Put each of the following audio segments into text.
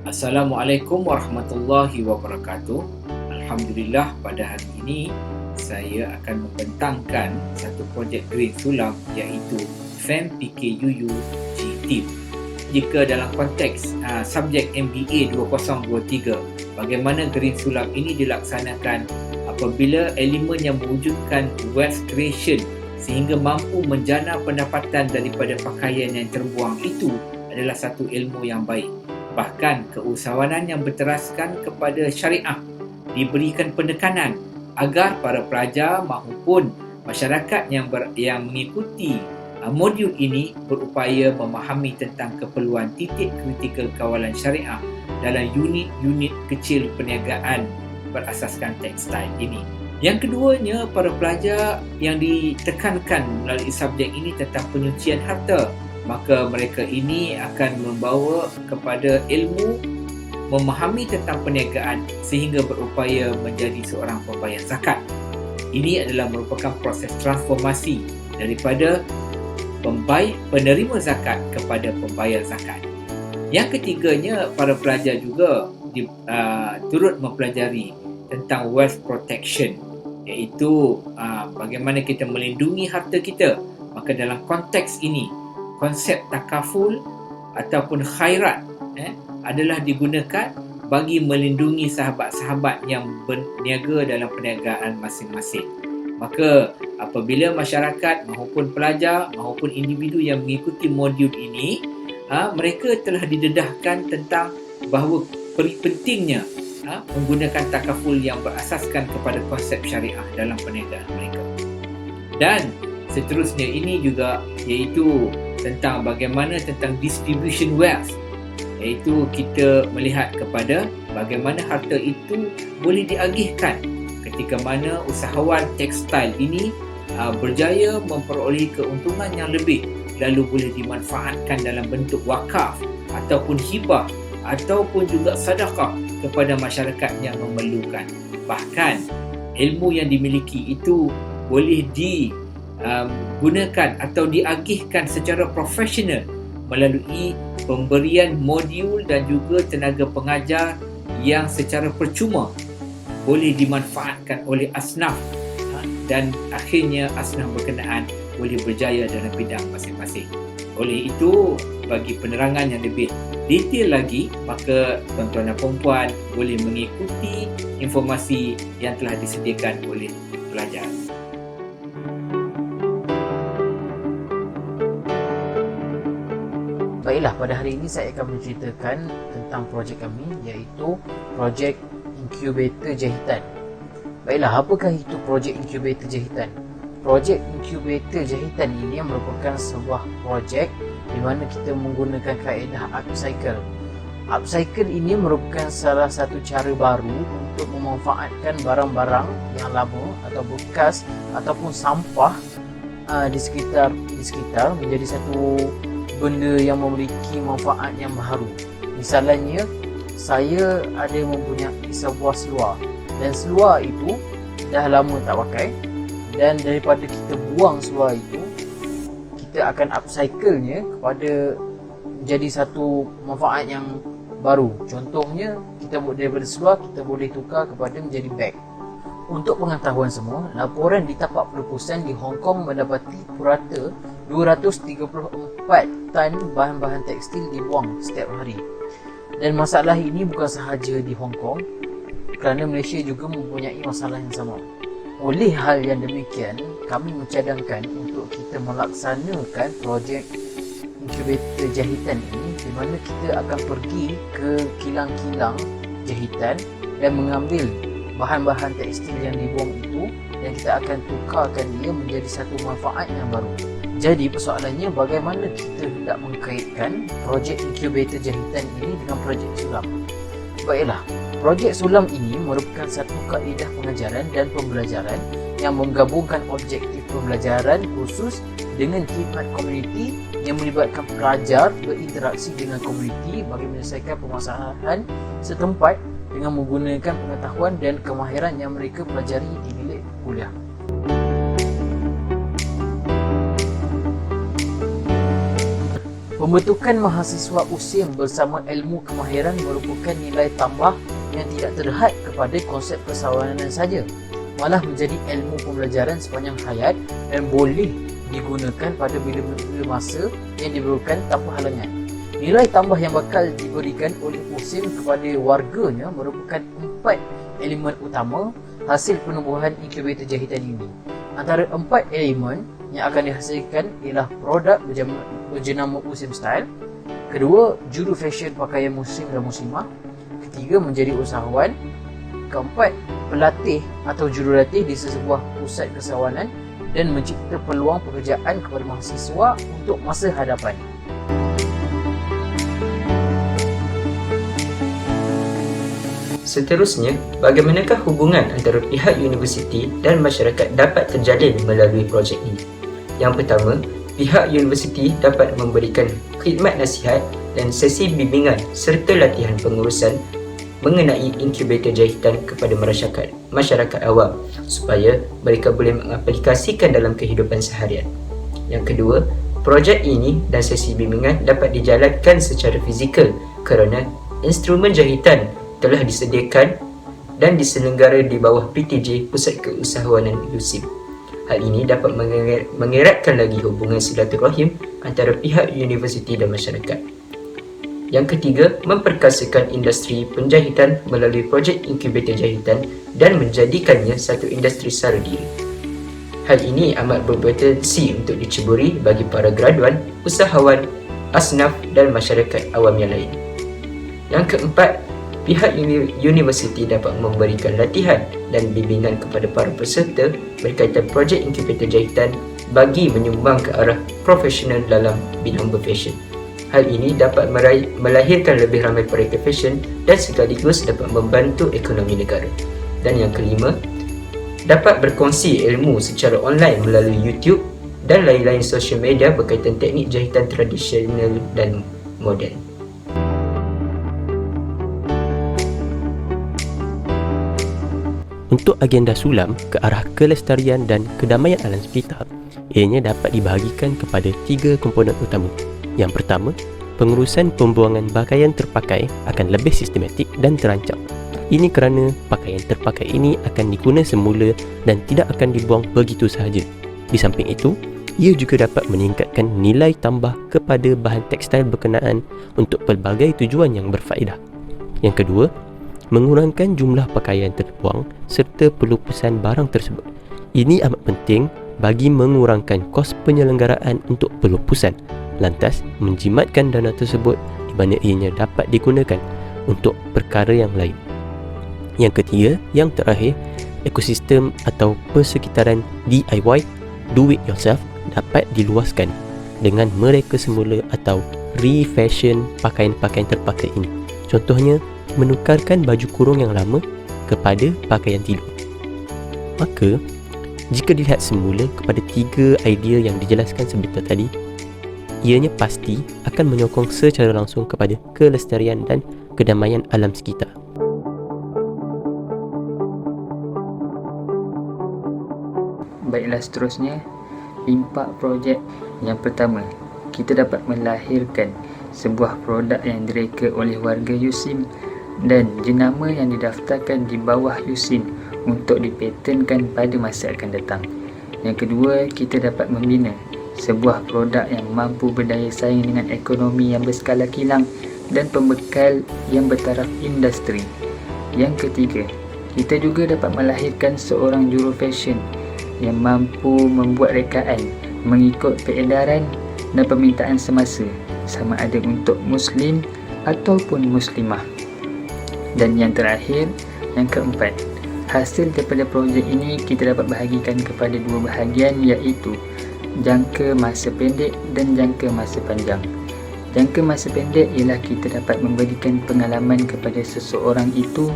Assalamualaikum warahmatullahi wabarakatuh. Alhamdulillah, pada hari ini saya akan membentangkan satu projek Green Sulam, iaitu FEM PKUU G-Team. Jika dalam konteks subjek MBA 2023, bagaimana Green Sulam ini dilaksanakan apabila elemen yang mewujudkan wealth creation sehingga mampu menjana pendapatan daripada pakaian yang terbuang itu adalah satu ilmu yang baik. Bahkan keusahawanan yang berteraskan kepada syariah diberikan penekanan agar para pelajar maupun masyarakat yang mengikuti modul ini berupaya memahami tentang keperluan titik kritikal kawalan syariah dalam unit-unit kecil perniagaan berasaskan tekstil ini. Yang keduanya, para pelajar yang ditekankan melalui subjek ini tentang penyucian harta, maka mereka ini akan membawa kepada ilmu memahami tentang perniagaan sehingga berupaya menjadi seorang pembayar zakat. Ini adalah merupakan proses transformasi daripada penerima zakat kepada pembayar zakat. Yang ketiganya, para pelajar juga turut mempelajari tentang wealth protection, iaitu bagaimana kita melindungi harta kita. Maka dalam konteks ini, konsep takaful ataupun khairat adalah digunakan bagi melindungi sahabat-sahabat yang berniaga dalam perniagaan masing-masing. Maka apabila masyarakat maupun pelajar maupun individu yang mengikuti modul ini, mereka telah didedahkan tentang bahawa pentingnya menggunakan takaful yang berasaskan kepada konsep syariah dalam perniagaan mereka. Dan seterusnya ini juga iaitu tentang bagaimana tentang distribution wealth, iaitu kita melihat kepada bagaimana harta itu boleh diagihkan ketika mana usahawan tekstil ini berjaya memperoleh keuntungan yang lebih, lalu boleh dimanfaatkan dalam bentuk wakaf ataupun hibah ataupun juga sedekah kepada masyarakat yang memerlukan. Bahkan ilmu yang dimiliki itu boleh gunakan atau diagihkan secara profesional melalui pemberian modul dan juga tenaga pengajar yang secara percuma boleh dimanfaatkan oleh asnaf, dan akhirnya asnaf berkenaan boleh berjaya dalam bidang masing-masing. Oleh itu, bagi penerangan yang lebih detail lagi, maka tuan-tuan dan puan-puan boleh mengikuti informasi yang telah disediakan oleh pelajar. Baiklah, pada hari ini saya akan menceritakan tentang projek kami, iaitu projek inkubator jahitan. Baiklah, apakah itu projek inkubator jahitan? Projek inkubator jahitan ini merupakan sebuah projek di mana kita menggunakan kaedah upcycle. Upcycle ini merupakan salah satu cara baru untuk memanfaatkan barang-barang yang lama atau bekas ataupun sampah di sekitar menjadi satu benda yang memiliki manfaat yang baru. Misalnya, saya ada mempunyai sebuah seluar, dan seluar itu dah lama tak pakai, dan daripada kita buang seluar itu, kita akan upcycle-nya kepada menjadi satu manfaat yang baru. Contohnya, kita daripada seluar kita boleh tukar kepada menjadi beg. Untuk pengetahuan semua, laporan di tapak perlupusan di Hong Kong mendapati purata 234 tan bahan-bahan tekstil dibuang setiap hari. Dan masalah ini bukan sahaja di Hong Kong, kerana Malaysia juga mempunyai masalah yang sama. Oleh hal yang demikian, kami mencadangkan untuk kita melaksanakan projek inkubator jahitan ini, di mana kita akan pergi ke kilang-kilang jahitan dan mengambil bahan-bahan tekstil yang dibuang itu, dan kita akan tukarkan dia menjadi satu manfaat yang baru. Jadi persoalannya, bagaimana kita hendak mengkaitkan projek inkubator jahitan ini dengan projek sulam? Baiklah, projek sulam ini merupakan satu kaedah pengajaran dan pembelajaran yang menggabungkan objektif pembelajaran khusus dengan khidmat komuniti yang melibatkan pelajar berinteraksi dengan komuniti bagi menyelesaikan permasalahan setempat dengan menggunakan pengetahuan dan kemahiran yang mereka pelajari di bilik kuliah. Pembentukan mahasiswa USIM bersama ilmu kemahiran merupakan nilai tambah yang tidak terhad kepada konsep kesawanan saja, malah menjadi ilmu pembelajaran sepanjang hayat dan boleh digunakan pada bila-bila masa yang diperlukan tanpa halangan. Nilai tambah yang bakal diberikan oleh USIM kepada warganya merupakan 4 elemen utama hasil penubuhan inkubator jahitan ini. Antara 4 elemen yang akan dihasilkan ialah produk berjenama USIM Style. Kedua, juru fashion pakaian muslim dan muslimah. Ketiga, menjadi usahawan. Keempat, pelatih atau jurulatih di sebuah pusat kesawanan dan mencipta peluang pekerjaan kepada mahasiswa untuk masa hadapan. Seterusnya, bagaimanakah hubungan antara pihak universiti dan masyarakat dapat terjalin melalui projek ini? Yang pertama, pihak universiti dapat memberikan khidmat nasihat dan sesi bimbingan serta latihan pengurusan mengenai inkubator jahitan kepada masyarakat awam supaya mereka boleh mengaplikasikan dalam kehidupan seharian. Yang kedua, projek ini dan sesi bimbingan dapat dijalankan secara fizikal kerana instrumen jahitan telah disediakan dan diselenggara di bawah PTJ Pusat Keusahawanan USIM. Hal ini dapat mengeratkan lagi hubungan silaturahim antara pihak universiti dan masyarakat. Yang ketiga, memperkasakan industri penjahitan melalui projek inkubator jahitan dan menjadikannya satu industri sara diri. Hal ini amat berpotensi untuk diceburi bagi para graduan, usahawan, asnaf dan masyarakat awam yang lain. Yang keempat, pihak universiti dapat memberikan latihan dan bimbingan kepada para peserta berkaitan projek inkubator jahitan bagi menyumbang ke arah profesional dalam bidang berfashion. Hal ini dapat melahirkan lebih ramai pekerja fashion dan sekaligus dapat membantu ekonomi negara. Dan yang kelima, dapat berkongsi ilmu secara online melalui YouTube dan lain-lain sosial media berkaitan teknik jahitan tradisional dan moden. Untuk agenda sulam ke arah kelestarian dan kedamaian alam sekitar, ianya dapat dibahagikan kepada 3 komponen utama. Yang pertama, pengurusan pembuangan pakaian terpakai akan lebih sistematik dan terancang. Ini kerana pakaian terpakai ini akan diguna semula dan tidak akan dibuang begitu sahaja. Di samping itu, ia juga dapat meningkatkan nilai tambah kepada bahan tekstil berkenaan untuk pelbagai tujuan yang berfaedah. Yang kedua, mengurangkan jumlah pakaian terbuang serta pelupusan barang tersebut. Ini amat penting bagi mengurangkan kos penyelenggaraan untuk pelupusan, lantas menjimatkan dana tersebut di mana ianya dapat digunakan untuk perkara yang lain. Yang ketiga, yang terakhir, ekosistem atau persekitaran DIY, do it yourself, dapat diluaskan dengan mereka semula atau refashion pakaian-pakaian terpakai ini. Contohnya, menukarkan baju kurung yang lama kepada pakaian tidur. Maka, jika dilihat semula kepada 3 idea yang dijelaskan sebentar tadi, ianya pasti akan menyokong secara langsung kepada kelestarian dan kedamaian alam sekitar. Baiklah, seterusnya, impak projek yang pertama, kita dapat melahirkan sebuah produk yang direka oleh warga USIM dan jenama yang didaftarkan di bawah USIM untuk dipatenkan pada masa akan datang. Yang kedua, kita dapat membina sebuah produk yang mampu berdaya saing dengan ekonomi yang berskala kilang dan pembekal yang bertaraf industri. Yang ketiga, kita juga dapat melahirkan seorang juru fashion yang mampu membuat rekaan mengikut peredaran dan permintaan semasa, sama ada untuk muslim ataupun muslimah. Dan yang terakhir, yang keempat, hasil daripada projek ini kita dapat bahagikan kepada 2 bahagian, iaitu jangka masa pendek dan jangka masa panjang. Jangka masa pendek ialah kita dapat memberikan pengalaman kepada seseorang itu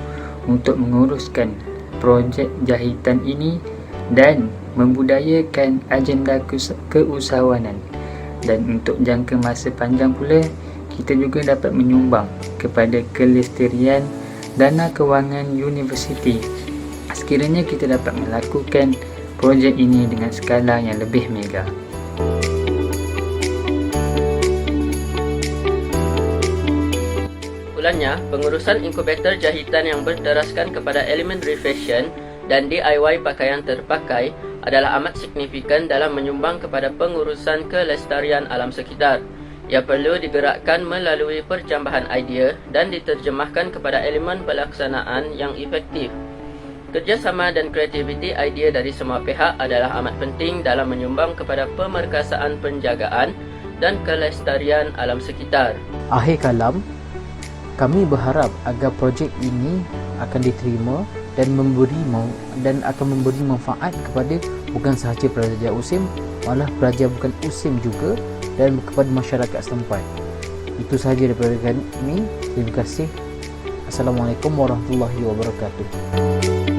untuk menguruskan projek jahitan ini dan membudayakan agenda keusahawanan. Dan untuk jangka masa panjang pula, kita juga dapat menyumbang kepada kelestarian dana kewangan universiti sekiranya kita dapat melakukan projek ini dengan skala yang lebih mega. kesimpulannya, pengurusan inkubator jahitan yang berteraskan kepada elemen refashion dan DIY pakaian terpakai adalah amat signifikan dalam menyumbang kepada pengurusan kelestarian alam sekitar. Ia perlu digerakkan melalui percambahan idea dan diterjemahkan kepada elemen pelaksanaan yang efektif. Kerjasama dan kreativiti idea dari semua pihak adalah amat penting dalam menyumbang kepada pemerkasaan penjagaan dan kelestarian alam sekitar. Akhir kalam, kami berharap agar projek ini akan diterima dan akan memberi manfaat kepada bukan sahaja pelajar USIM, malah pelajar bukan USIM juga dan kepada masyarakat setempat. Itu sahaja daripada kami. Terima kasih. Assalamualaikum warahmatullahi wabarakatuh.